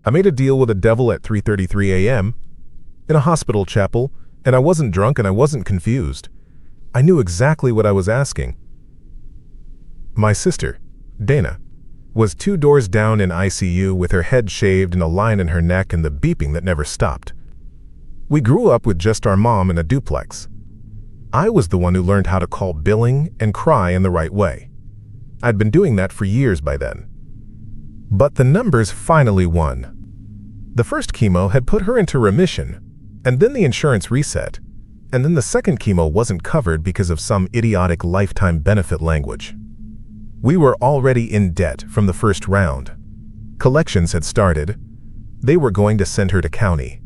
I made a deal with the devil at 3:33 a.m. in a hospital chapel, and I wasn't drunk and I wasn't confused. I knew exactly what I was asking. My sister, Dana, was 2 doors down in ICU with her head shaved and a line in her neck and the beeping that never stopped. We grew up with just our mom in a duplex. I was the one who learned how to call billing and cry in the right way. I'd been doing that for years by then. But the numbers finally won. The first chemo had put her into remission, and then the insurance reset, and then the second chemo wasn't covered because of some idiotic lifetime benefit language. We were already in debt from the first round. Collections had started. They were going to send her to county.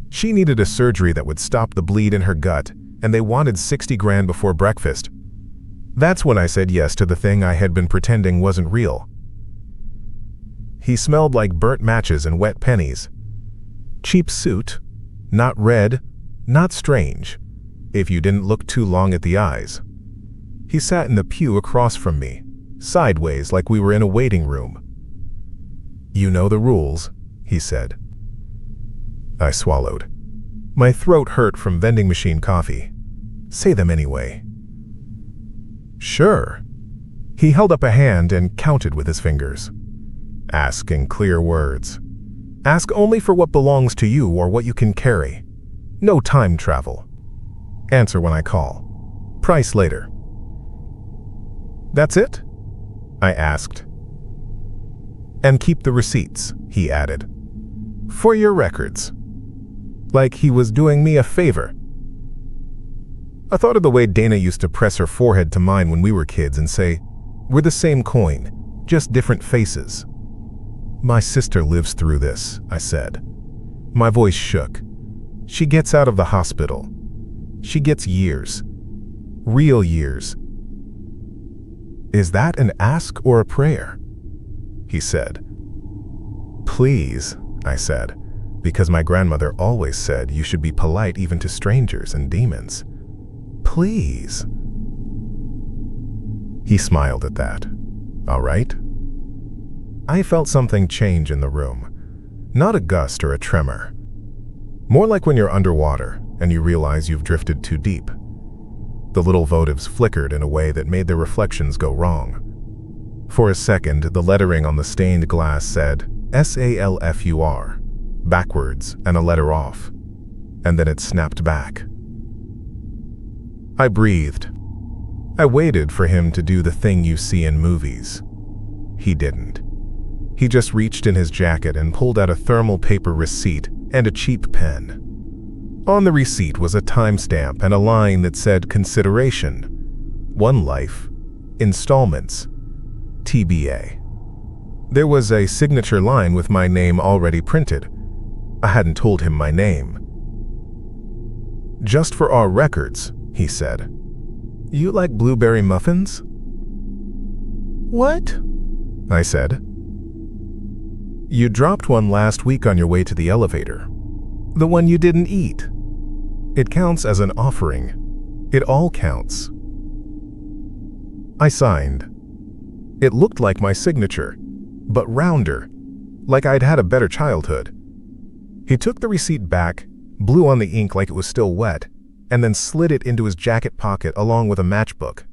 She needed a surgery that would stop the bleed in her gut, and they wanted 60 grand before breakfast. That's when I said yes to the thing I had been pretending wasn't real. He smelled like burnt matches and wet pennies. Cheap suit, not red, not strange, if you didn't look too long at the eyes. He sat in the pew across from me, sideways like we were in a waiting room. "You know the rules," he said. I swallowed. My throat hurt from vending machine coffee. Say them anyway. "Sure." He held up a hand and counted with his fingers. "Ask in clear words. Ask only for what belongs to you or what you can carry. No time travel. Answer when I call. Price later." "That's it?" I asked. "And keep the receipts," he added. "For your records." Like he was doing me a favor. I thought of the way Dana used to press her forehead to mine when we were kids and say, "We're the same coin, just different faces." "My sister lives through this," I said. My voice shook. "She gets out of the hospital. She gets years. Real years." "Is that an ask or a prayer?" he said. "Please," I said, because my grandmother always said you should be polite even to strangers and demons. "Please." He smiled at that. "All right." I felt something change in the room. Not a gust or a tremor. More like when you're underwater and you realize you've drifted too deep. The little votives flickered in a way that made their reflections go wrong. For a second, the lettering on the stained glass said SALFUR, backwards and a letter off, and then it snapped back. I breathed. I waited for him to do the thing you see in movies. He didn't. He just reached in his jacket and pulled out a thermal paper receipt and a cheap pen. On the receipt was a timestamp and a line that said consideration, 1 life, installments, TBA. There was a signature line with my name already printed. I hadn't told him my name. "Just for our records," he said. "You like blueberry muffins?" "What?" I said. "You dropped one last week on your way to the elevator. The one you didn't eat. It counts as an offering. It all counts." I signed. It looked like my signature, but rounder, like I'd had a better childhood. He took the receipt back, blew on the ink like it was still wet, and then slid it into his jacket pocket along with a matchbook.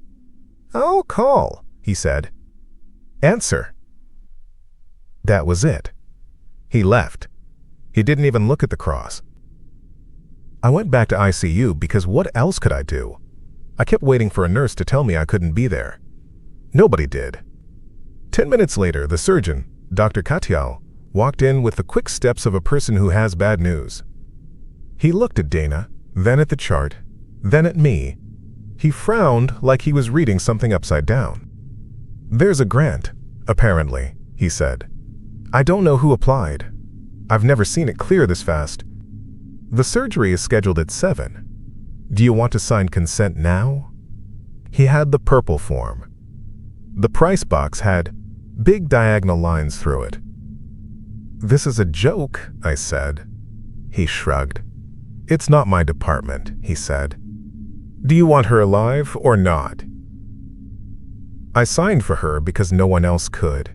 "I'll call," he said. "Answer." That was it. He left. He didn't even look at the cross. I went back to ICU because what else could I do? I kept waiting for a nurse to tell me I couldn't be there. Nobody did. 10 minutes later, the surgeon, Dr. Katyal, walked in with the quick steps of a person who has bad news. He looked at Dana, then at the chart, then at me. He frowned like he was reading something upside down. "There's a grant, apparently," he said. "I don't know who applied. I've never seen it clear this fast. The surgery is scheduled at 7. Do you want to sign consent now?" He had the purple form. The price box had big diagonal lines through it. "This is a joke," I said. He shrugged. "It's not my department," he said. "Do you want her alive or not?" I signed for her because no one else could.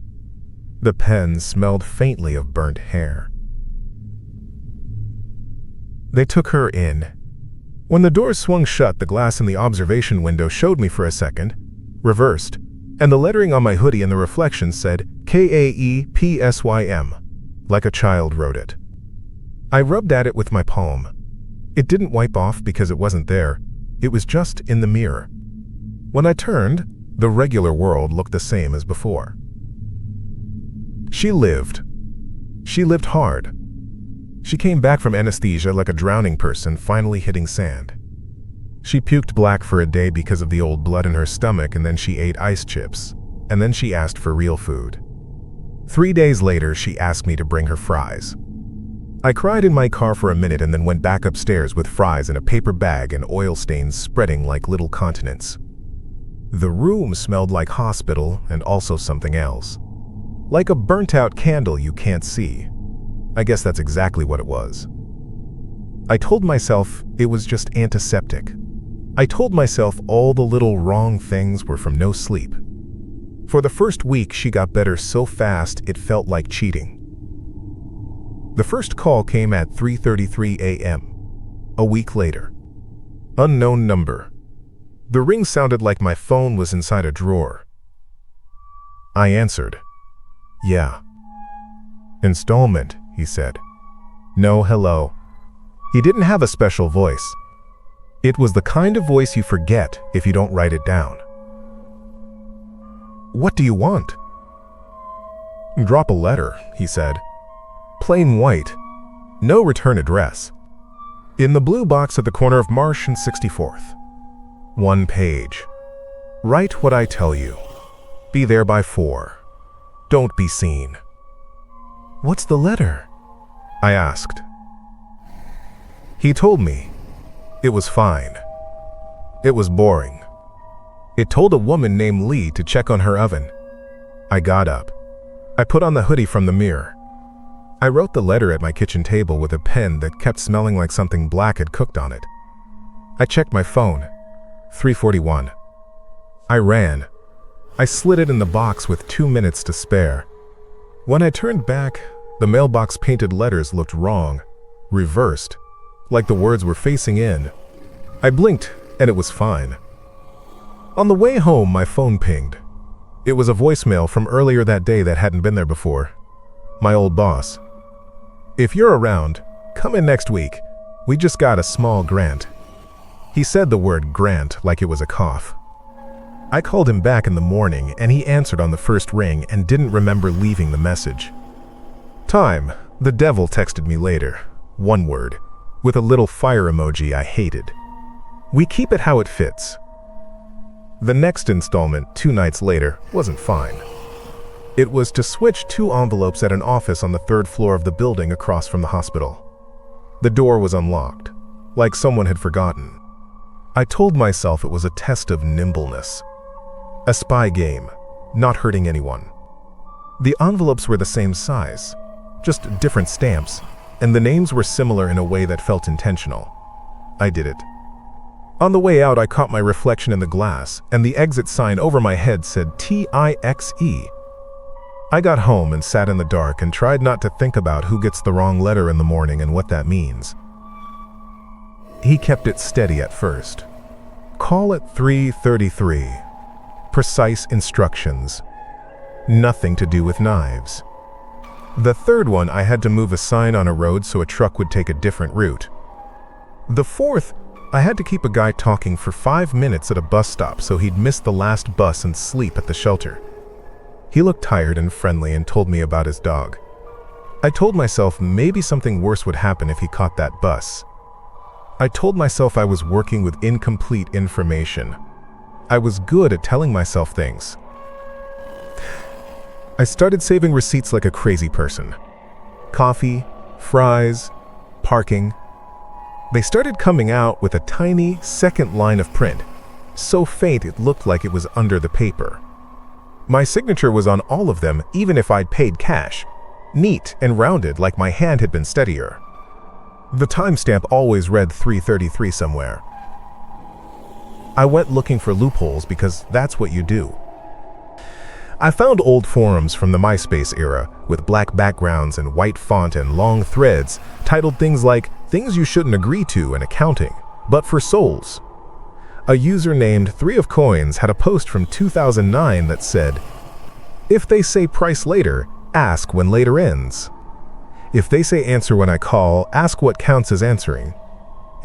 The pen smelled faintly of burnt hair. They took her in. When the doors swung shut, the glass in the observation window showed me for a second, reversed, and the lettering on my hoodie in the reflection said KAEPSYM, like a child wrote it. I rubbed at it with my palm. It didn't wipe off because it wasn't there. It was just in the mirror. When I turned, the regular world looked the same as before. She lived. She lived hard. She came back from anesthesia like a drowning person finally hitting sand. She puked black for a day because of the old blood in her stomach, and then she ate ice chips, and then she asked for real food. 3 days later, she asked me to bring her fries. I cried in my car for a minute and then went back upstairs with fries in a paper bag and oil stains spreading like little continents. The room smelled like hospital and also something else. Like a burnt-out candle you can't see. I guess that's exactly what it was. I told myself it was just antiseptic. I told myself all the little wrong things were from no sleep. For the first week, she got better so fast it felt like cheating. The first call came at 3:33 a.m. A week later. Unknown number. The ring sounded like my phone was inside a drawer. I answered. Yeah. Installment, he said. No, hello. He didn't have a special voice. It was the kind of voice you forget if you don't write it down. What do you want? Drop a letter, he said. Plain white. No return address. In the blue box at the corner of Marsh and 64th. 1 page. Write what I tell you. Be there by 4. Don't be seen. What's the letter? I asked. He told me. It was fine. It was boring. It told a woman named Lee to check on her oven. I got up. I put on the hoodie from the mirror. I wrote the letter at my kitchen table with a pen that kept smelling like something black had cooked on it. I checked my phone. 3:41. I ran. I slid it in the box with 2 minutes to spare. When I turned back, the mailbox painted letters looked wrong, reversed, like the words were facing in. I blinked, and it was fine. On the way home, my phone pinged. It was a voicemail from earlier that day that hadn't been there before. My old boss. If you're around, come in next week. We just got a small grant. He said the word grant like it was a cough. I called him back in the morning, and he answered on the first ring and didn't remember leaving the message. Time, the devil texted me later. 1 word, with a little fire emoji I hated. We keep it how it fits. The next installment, 2 nights later, wasn't fine. It was to switch 2 envelopes at an office on the 3rd floor of the building across from the hospital. The door was unlocked, like someone had forgotten. I told myself it was a test of nimbleness. A spy game, not hurting anyone. The envelopes were the same size, just different stamps, and the names were similar in a way that felt intentional. I did it. On the way out, I caught my reflection in the glass, and the exit sign over my head said TIXE. I got home and sat in the dark and tried not to think about who gets the wrong letter in the morning and what that means. He kept it steady at first. Call at 3:33. Precise instructions. Nothing to do with knives. The 3rd one, I had to move a sign on a road so a truck would take a different route. The 4th, I had to keep a guy talking for 5 minutes at a bus stop so he'd miss the last bus and sleep at the shelter. He looked tired and friendly and told me about his dog. I told myself maybe something worse would happen if he caught that bus. I told myself I was working with incomplete information. I was good at telling myself things. I started saving receipts like a crazy person. Coffee, fries, parking. They started coming out with a tiny 2nd line of print, so faint it looked like it was under the paper. My signature was on all of them, even if I'd paid cash. Neat and rounded like my hand had been steadier. The timestamp always read 3:33 somewhere. I went looking for loopholes because that's what you do. I found old forums from the MySpace era with black backgrounds and white font and long threads titled things like "Things You Shouldn't Agree to in Accounting, but for Souls." A user named 3 of Coins had a post from 2009 that said, "If they say price later, ask when later ends. If they say answer when I call, ask what counts as answering.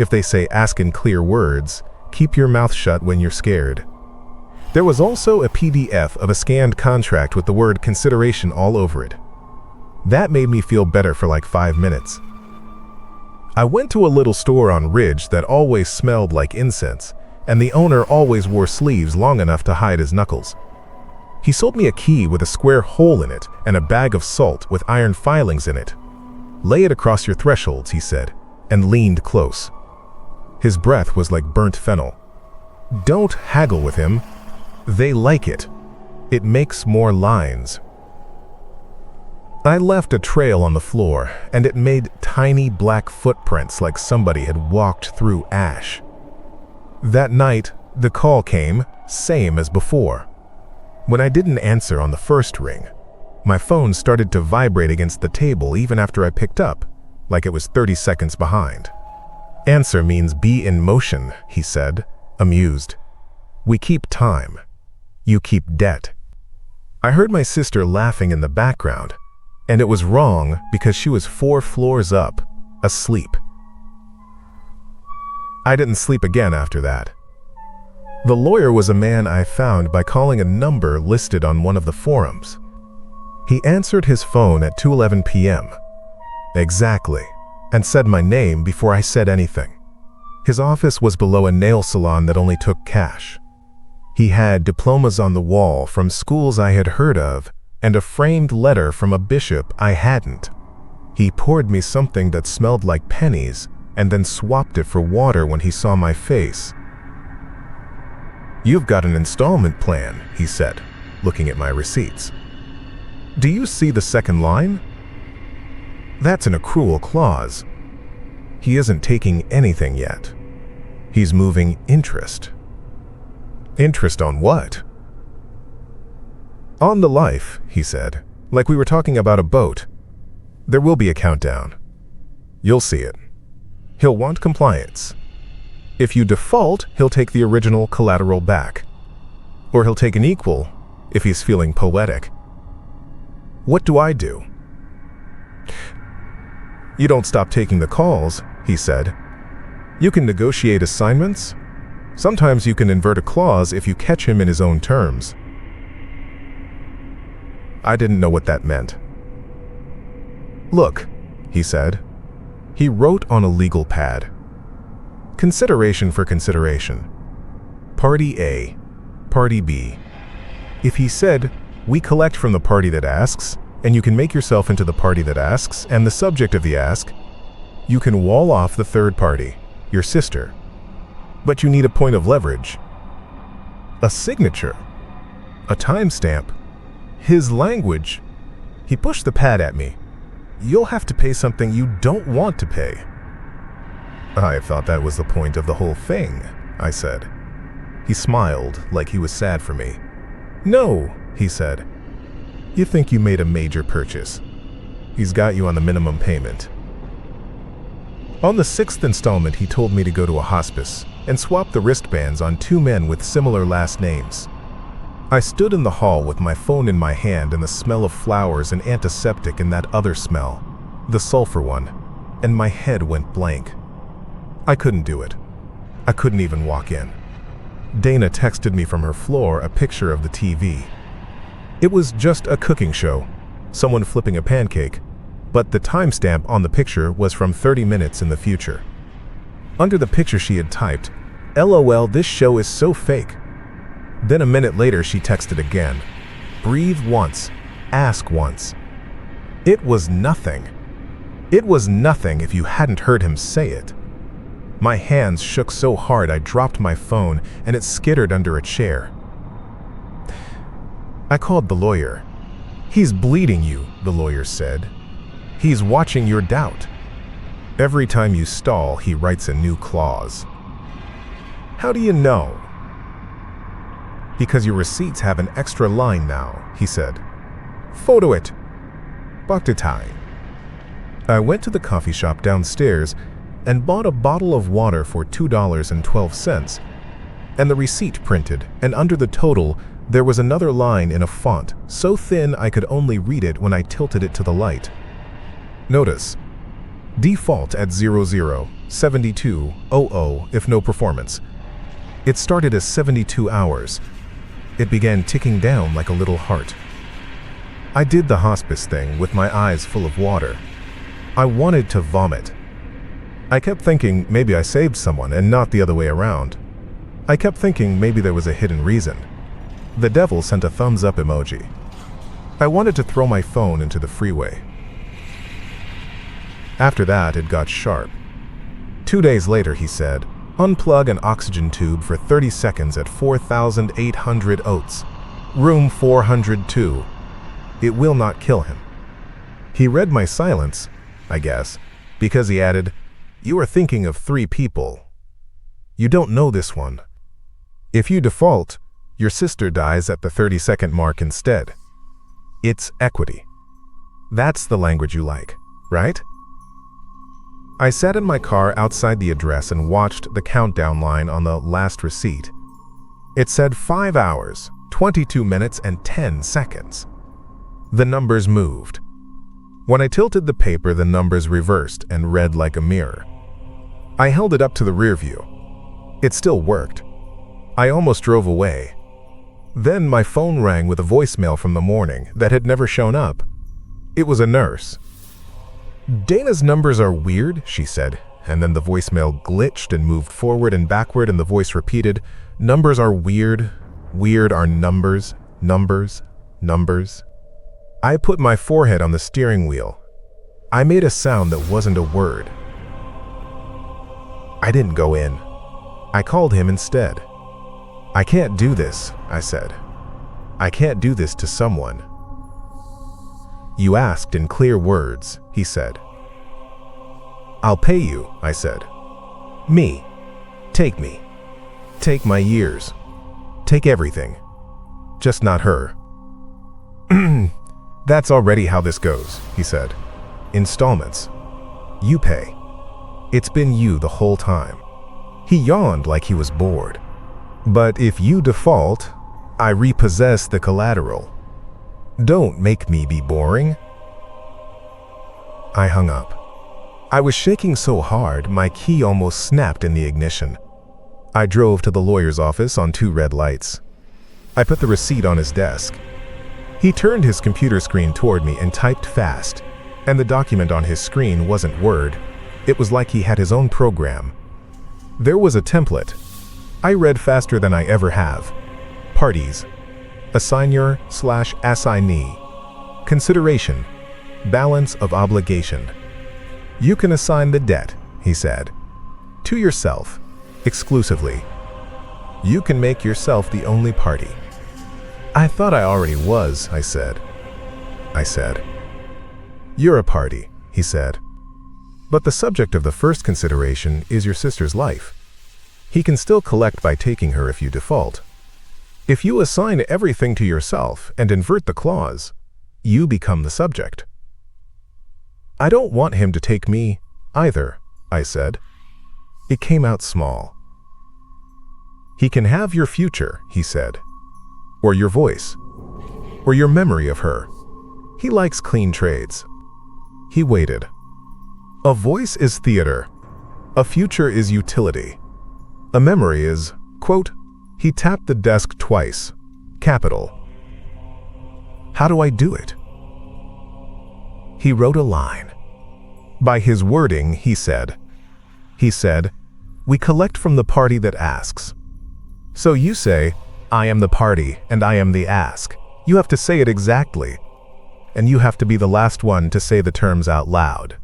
If they say ask in clear words, keep your mouth shut when you're scared." There was also a PDF of a scanned contract with the word consideration all over it. That made me feel better for like 5 minutes. I went to a little store on Ridge that always smelled like incense, and the owner always wore sleeves long enough to hide his knuckles. He sold me a key with a square hole in it and a bag of salt with iron filings in it. "Lay it across your thresholds," he said, and leaned close. His breath was like burnt fennel. "Don't haggle with him. They like it. It makes more lines." I left a trail on the floor, and it made tiny black footprints like somebody had walked through ash. That night, the call came, same as before. When I didn't answer on the first ring, my phone started to vibrate against the table even after I picked up, like it was 30 seconds behind. "Answer means be in motion," he said, amused. "We keep time. You keep debt." I heard my sister laughing in the background, and it was wrong because she was 4 floors up, asleep. I didn't sleep again after that. The lawyer was a man I found by calling a number listed on one of the forums. He answered his phone at 2:11 p.m. exactly, and said my name before I said anything. His office was below a nail salon that only took cash. He had diplomas on the wall from schools I had heard of, and a framed letter from a bishop I hadn't. He poured me something that smelled like pennies, and then swapped it for water when he saw my face. "You've got an installment plan," he said, looking at my receipts. "Do you see the second line? That's an accrual clause. He isn't taking anything yet. He's moving interest." "Interest on what?" "On the life," he said, like we were talking about a boat. "There will be a countdown. You'll see it. He'll want compliance. If you default, he'll take the original collateral back. Or he'll take an equal, if he's feeling poetic. What do I do?" "You don't stop taking the calls," he said. "You can negotiate assignments. Sometimes you can invert a clause if you catch him in his own terms." I didn't know what that meant. "Look," he said. He wrote on a legal pad. "Consideration for consideration. Party A, Party B. If he said, we collect from the party that asks, and you can make yourself into the party that asks and the subject of the ask, you can wall off the third party, your sister. But you need a point of leverage. A signature. A timestamp. His language." He pushed the pad at me. "You'll have to pay something you don't want to pay." "I thought that was the point of the whole thing," I said. He smiled like he was sad for me. "No," he said. "You think you made a major purchase. He's got you on the minimum payment." On the 6th installment, he told me to go to a hospice and swap the wristbands on 2 men with similar last names. I stood in the hall with my phone in my hand and the smell of flowers and antiseptic and that other smell, the sulfur one, and my head went blank. I couldn't do it. I couldn't even walk in. Dana texted me from her floor a picture of the TV. It was just a cooking show, someone flipping a pancake, but the timestamp on the picture was from 30 minutes in the future. Under the picture she had typed, "LOL, this show is so fake." Then a minute later she texted again, "Breathe once, ask once." It was nothing. It was nothing if you hadn't heard him say it. My hands shook so hard I dropped my phone and it skittered under a chair. I called the lawyer. "He's bleeding you," the lawyer said. "He's watching your doubt. Every time you stall, he writes a new clause." "How do you know?" Because your receipts have an extra line now, he said. Photo it. Baktetai. I went to the coffee shop downstairs and bought a bottle of water for $2.12, and the receipt printed, and under the total, there was another line in a font so thin I could only read it when I tilted it to the light. Notice, default at 00, 72, 00 if no performance. It started as 72 hours. It began ticking down like a little heart. I did the hospice thing with my eyes full of water. I wanted to vomit. I kept thinking maybe I saved someone and not the other way around. I kept thinking maybe there was a hidden reason. The devil sent a thumbs up emoji. I wanted to throw my phone into the freeway. After that, it got sharp. 2 days later, he said, unplug an oxygen tube for 30 seconds at 4,800 oats. Room 402. It will not kill him. He read my silence, I guess, because he added, you are thinking of 3 people. You don't know this one. If you default, your sister dies at the 30-second mark instead. It's equity. That's the language you like, right? I sat in my car outside the address and watched the countdown line on the last receipt. It said 5 hours, 22 minutes, and 10 seconds. The numbers moved. When I tilted the paper, the numbers reversed and read like a mirror. I held it up to the rear view. It still worked. I almost drove away. Then my phone rang with a voicemail from the morning that had never shown up. It was a nurse. Dana's numbers are weird, she said, and then the voicemail glitched and moved forward and backward, and the voice repeated, numbers are weird, weird are numbers, numbers, numbers. I put my forehead on the steering wheel. I made a sound that wasn't a word. I didn't go in. I called him instead. I can't do this, I said. I can't do this to someone. You asked in clear words, he said. I'll pay you, I said. Me. Take me. Take my years. Take everything. Just not her. That's already how this goes, he said. Installments. You pay. It's been you the whole time. He yawned like he was bored. But if you default, I repossess the collateral. Don't make me be boring. I hung up. I was shaking so hard, my key almost snapped in the ignition. I drove to the lawyer's office on 2 red lights. I put the receipt on his desk. He turned his computer screen toward me and typed fast, and the document on his screen wasn't Word. It was like he had his own program. There was a template. I read faster than I ever have. Parties. Assignor/assignee. Consideration. Balance of obligation. You can assign the debt, he said, to yourself, exclusively. You can make yourself the only party. I thought I already was, I said. You're a party, he said. But the subject of the first consideration is your sister's life. He can still collect by taking her if you default. If you assign everything to yourself and invert the clause, you become the subject. I don't want him to take me either, I said. It came out small. He can have your future, he said, or your voice, or your memory of her. He likes clean trades. He waited. A voice is theater. A future is utility. A memory is, quote, he tapped the desk twice, capital. How do I do it? He wrote a line. By his wording, he said, we collect from the party that asks. So you say, I am the party and I am the ask. You have to say it exactly. And you have to be the last one to say the terms out loud.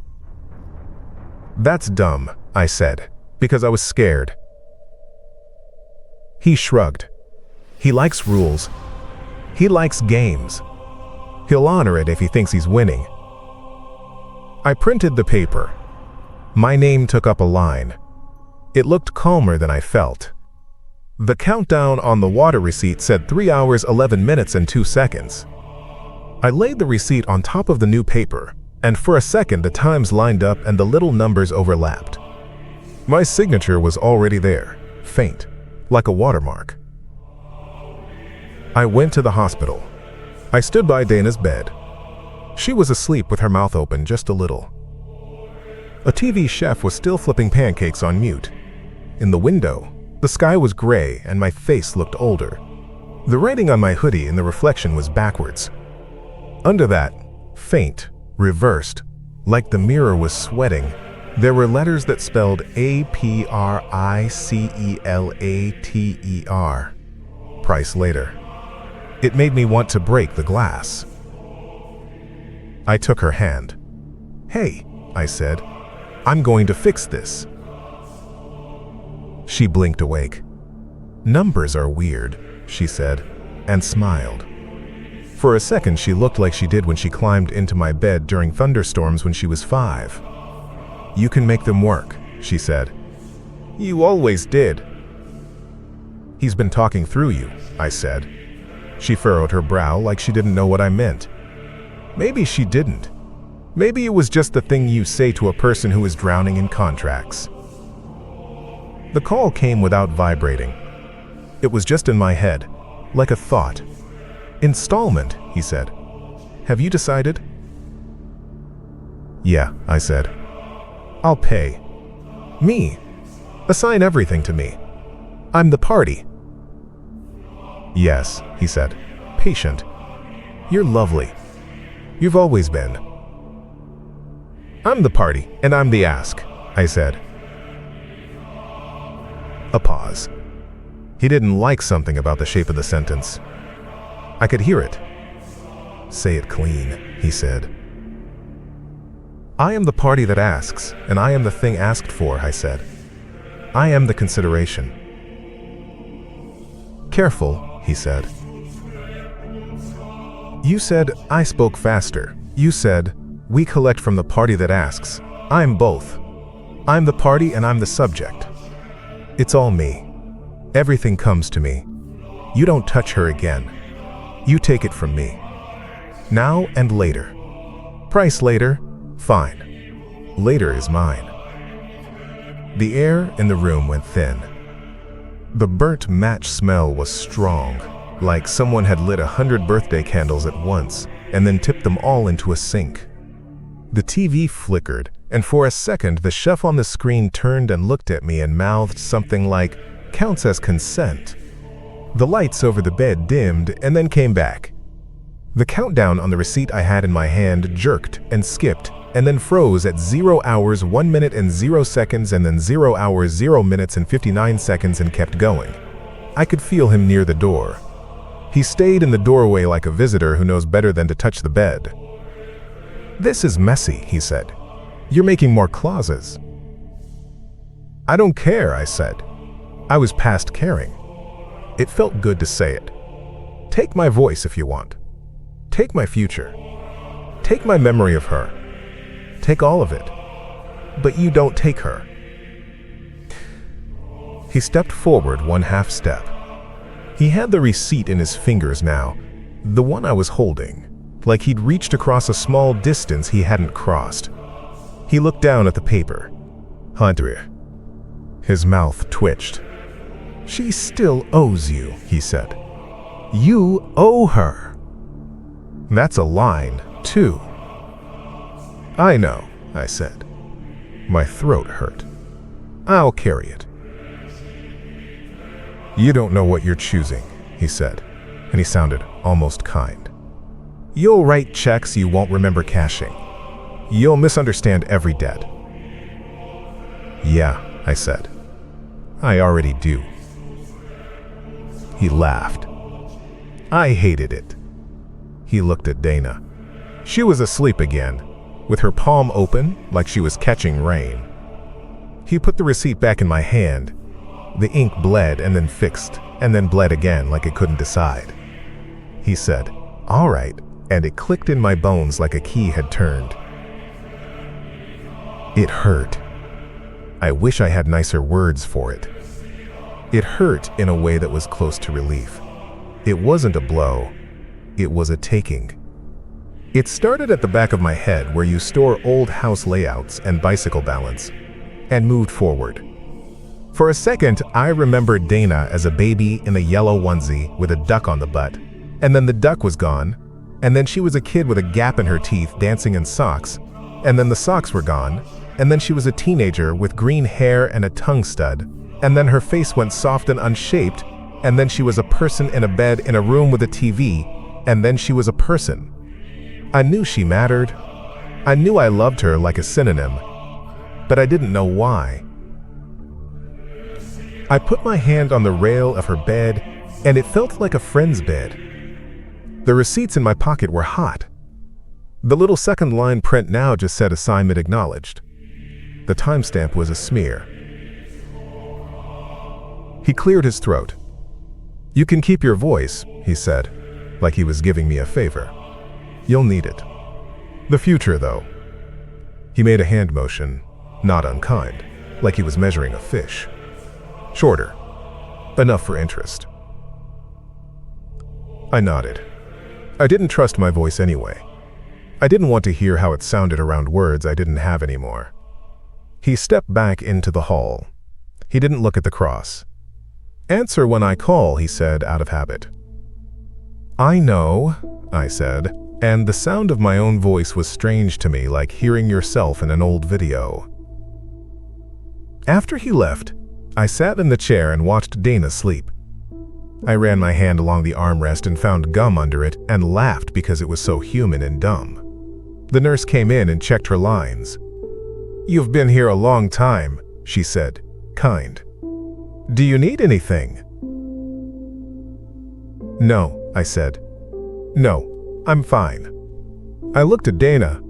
That's dumb, I said, because I was scared. He shrugged. He likes rules. He likes games. He'll honor it if he thinks he's winning. I printed the paper. My name took up a line. It looked calmer than I felt. The countdown on the water receipt said 3 hours 11 minutes and 2 seconds. I laid the receipt on top of the new paper, and for a second the times lined up and the little numbers overlapped. My signature was already there, faint, like a watermark. I went to the hospital. I stood by Dana's bed. She was asleep with her mouth open just a little. A TV chef was still flipping pancakes on mute. In the window, the sky was gray and my face looked older. The writing on my hoodie in the reflection was backwards. Under that, faint, reversed, like the mirror was sweating, there were letters that spelled APRICELATER. Price later. It made me want to break the glass. I took her hand. "Hey," I said, "I'm going to fix this." She blinked awake. "Numbers are weird," she said, and smiled. For a second, she looked like she did when she climbed into my bed during thunderstorms when she was 5. "You can make them work," she said. "You always did." "He's been talking through you," I said. She furrowed her brow like she didn't know what I meant. Maybe she didn't. Maybe it was just the thing you say to a person who is drowning in contracts. The call came without vibrating. It was just in my head, like a thought. "Installment," he said. "Have you decided?" "Yeah," I said. "I'll pay." "Me? Assign everything to me. I'm the party." "Yes," he said, patient. "You're lovely. You've always been." "I'm the party, and I'm the ask," I said. A pause. He didn't like something about the shape of the sentence. I could hear it. "Say it clean," he said. "I am the party that asks, and I am the thing asked for," I said. "I am the consideration." "Careful," he said. "You said I spoke faster. You said, we collect from the party that asks. I'm both. I'm the party and I'm the subject. It's all me. Everything comes to me. You don't touch her again. You take it from me. Now and later. Price later? Fine. Later is mine." The air in the room went thin. The burnt match smell was strong, like someone had lit 100 birthday candles at once and then tipped them all into a sink. The TV flickered, and for a second the chef on the screen turned and looked at me and mouthed something like, "Counts as consent." The lights over the bed dimmed and then came back. The countdown on the receipt I had in my hand jerked and skipped and then froze at 0 hours 1 minute and 0 seconds and then 0 hours 0 minutes and 59 seconds and kept going. I could feel him near the door. He stayed in the doorway like a visitor who knows better than to touch the bed. "This is messy," he said. "You're making more clauses." "I don't care," I said. I was past caring. It felt good to say it. "Take my voice if you want. Take my future. Take my memory of her. Take all of it. But you don't take her." He stepped forward 1/2 step. He had the receipt in his fingers now, the one I was holding, like he'd reached across a small distance he hadn't crossed. He looked down at the paper. "Hunter." His mouth twitched. "She still owes you," he said. "You owe her." "That's a line, too." "I know," I said. My throat hurt. "I'll carry it." "You don't know what you're choosing," he said, and he sounded almost kind. "You'll write checks you won't remember cashing. You'll misunderstand every debt." "Yeah," I said. "I already do." He laughed. I hated it. He looked at Dana. She was asleep again, with her palm open like she was catching rain. He put the receipt back in my hand. The ink bled and then fixed, and then bled again like it couldn't decide. He said, "All right," and it clicked in my bones like a key had turned. It hurt. I wish I had nicer words for it. It hurt in a way that was close to relief. It wasn't a blow, it was a taking. It started at the back of my head where you store old house layouts and bicycle balance, and moved forward. For a second, I remembered Dana as a baby in a yellow onesie with a duck on the butt, and then the duck was gone, and then she was a kid with a gap in her teeth dancing in socks, and then the socks were gone, and then she was a teenager with green hair and a tongue stud, and then her face went soft and unshaped, and then she was a person in a bed in a room with a TV, and then she was a person. I knew she mattered. I knew I loved her like a synonym, but I didn't know why. I put my hand on the rail of her bed, and it felt like a friend's bed. The receipts in my pocket were hot. The little second line print now just said assignment acknowledged. The timestamp was a smear. He cleared his throat. "You can keep your voice," he said, like he was giving me a favor. "You'll need it. The future, though." He made a hand motion, not unkind, like he was measuring a fish. Shorter, enough for interest. I nodded. I didn't trust my voice anyway. I didn't want to hear how it sounded around words I didn't have anymore. He stepped back into the hall. He didn't look at the cross. "Answer when I call," he said, out of habit. "I know," I said, and the sound of my own voice was strange to me, like hearing yourself in an old video. After he left, I sat in the chair and watched Dana sleep. I ran my hand along the armrest and found gum under it and laughed because it was so human and dumb. The nurse came in and checked her lines. "You've been here a long time," she said, kind. "Do you need anything?" "No," I said. "No, I'm fine." I looked at Dana.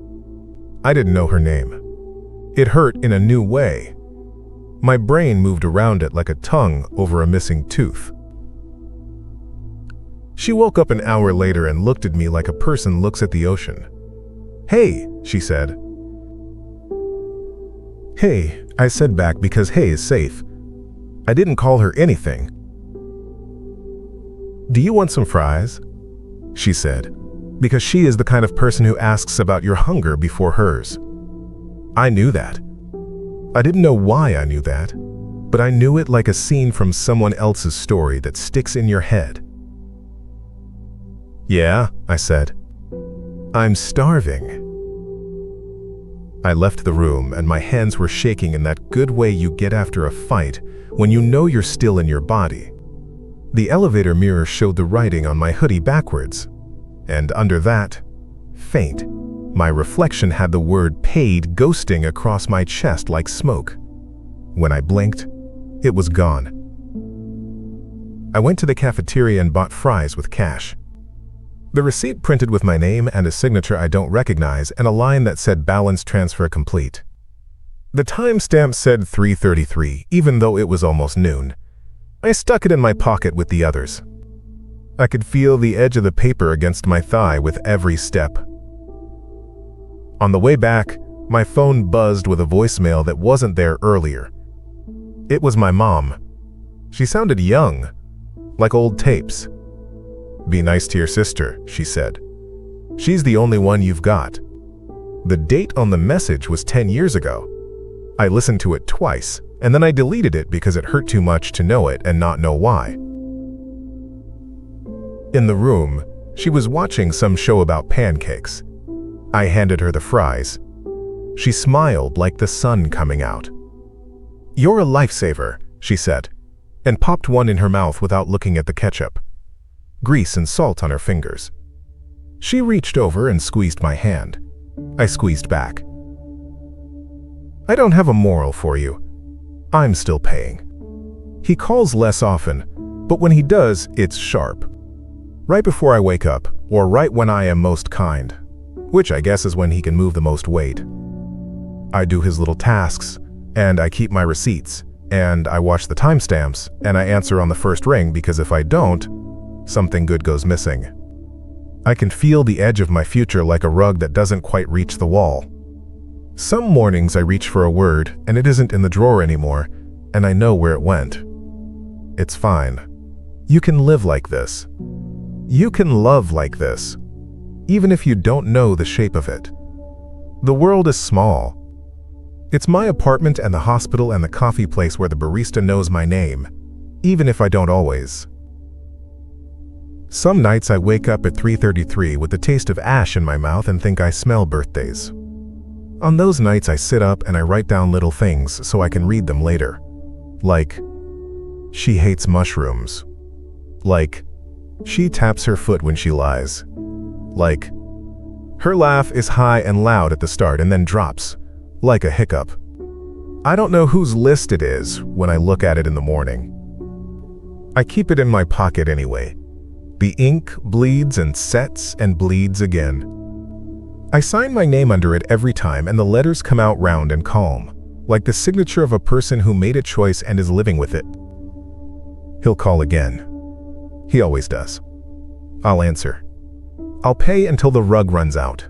I didn't know her name. It hurt in a new way. My brain moved around it like a tongue over a missing tooth. She woke up an hour later and looked at me like a person looks at the ocean. "Hey," she said. "Hey," I said back because hey is safe. I didn't call her anything. "Do you want some fries?" she said, because she is the kind of person who asks about your hunger before hers. I knew that. I didn't know why I knew that, but I knew it like a scene from someone else's story that sticks in your head. "Yeah," I said. "I'm starving." I left the room and my hands were shaking in that good way you get after a fight when you know you're still in your body. The elevator mirror showed the writing on my hoodie backwards, and under that, faint, my reflection had the word paid ghosting across my chest like smoke. When I blinked, it was gone. I went to the cafeteria and bought fries with cash. The receipt printed with my name and a signature I don't recognize and a line that said balance transfer complete. The timestamp said 3:33, even though it was almost noon. I stuck it in my pocket with the others. I could feel the edge of the paper against my thigh with every step. On the way back, my phone buzzed with a voicemail that wasn't there earlier. It was my mom. She sounded young, like old tapes. "Be nice to your sister," she said. "She's the only one you've got." The date on the message was 10 years ago. I listened to it twice, and then I deleted it because it hurt too much to know it and not know why. In the room, she was watching some show about pancakes. I handed her the fries. She smiled like the sun coming out. "You're a lifesaver," she said, and popped one in her mouth without looking at the ketchup. Grease and salt on her fingers. She reached over and squeezed my hand. I squeezed back. "I don't have a moral for you. I'm still paying." He calls less often, but when he does, it's sharp. Right before I wake up, or right when I am most kind, which I guess is when he can move the most weight. I do his little tasks, and I keep my receipts, and I watch the timestamps, and I answer on the first ring because if I don't, something good goes missing. I can feel the edge of my future like a rug that doesn't quite reach the wall. Some mornings I reach for a word and it isn't in the drawer anymore, and I know where it went. It's fine. You can live like this. You can love like this, even if you don't know the shape of it. The world is small. It's my apartment and the hospital and the coffee place where the barista knows my name, even if I don't always. Some nights I wake up at 3:33 with the taste of ash in my mouth and think I smell birthdays. On those nights I sit up and I write down little things so I can read them later. Like, she hates mushrooms. Like, she taps her foot when she lies. Like, her laugh is high and loud at the start and then drops, like a hiccup. I don't know whose list it is when I look at it in the morning. I keep it in my pocket anyway. The ink bleeds and sets and bleeds again. I sign my name under it every time and the letters come out round and calm, like the signature of a person who made a choice and is living with it. He'll call again. He always does. I'll answer. I'll pay until the rug runs out.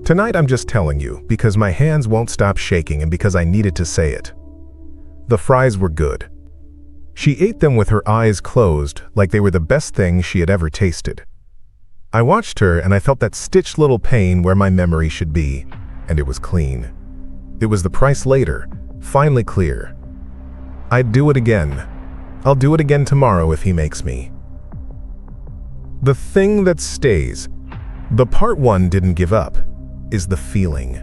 Tonight I'm just telling you because my hands won't stop shaking and because I needed to say it. The fries were good. She ate them with her eyes closed like they were the best thing she had ever tasted. I watched her and I felt that stitched little pain where my memory should be, and it was clean. It was the price later, finally clear. I'd do it again. I'll do it again tomorrow if he makes me. The thing that stays, the part one didn't give up, is the feeling.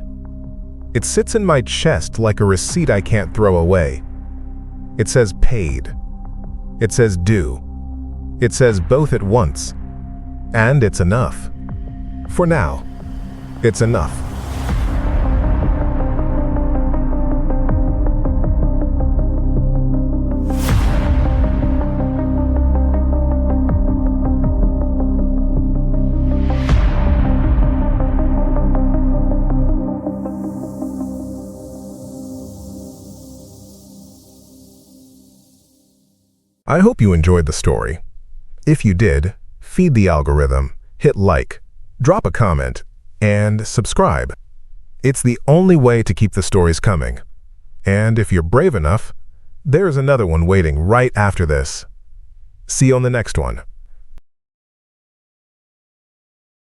It sits in my chest like a receipt I can't throw away. It says paid. It says due. It says both at once. And it's enough. For now, it's enough. I hope you enjoyed the story. If you did, feed the algorithm, hit like, drop a comment, and subscribe. It's the only way to keep the stories coming. And if you're brave enough, there's another one waiting right after this. See you on the next one.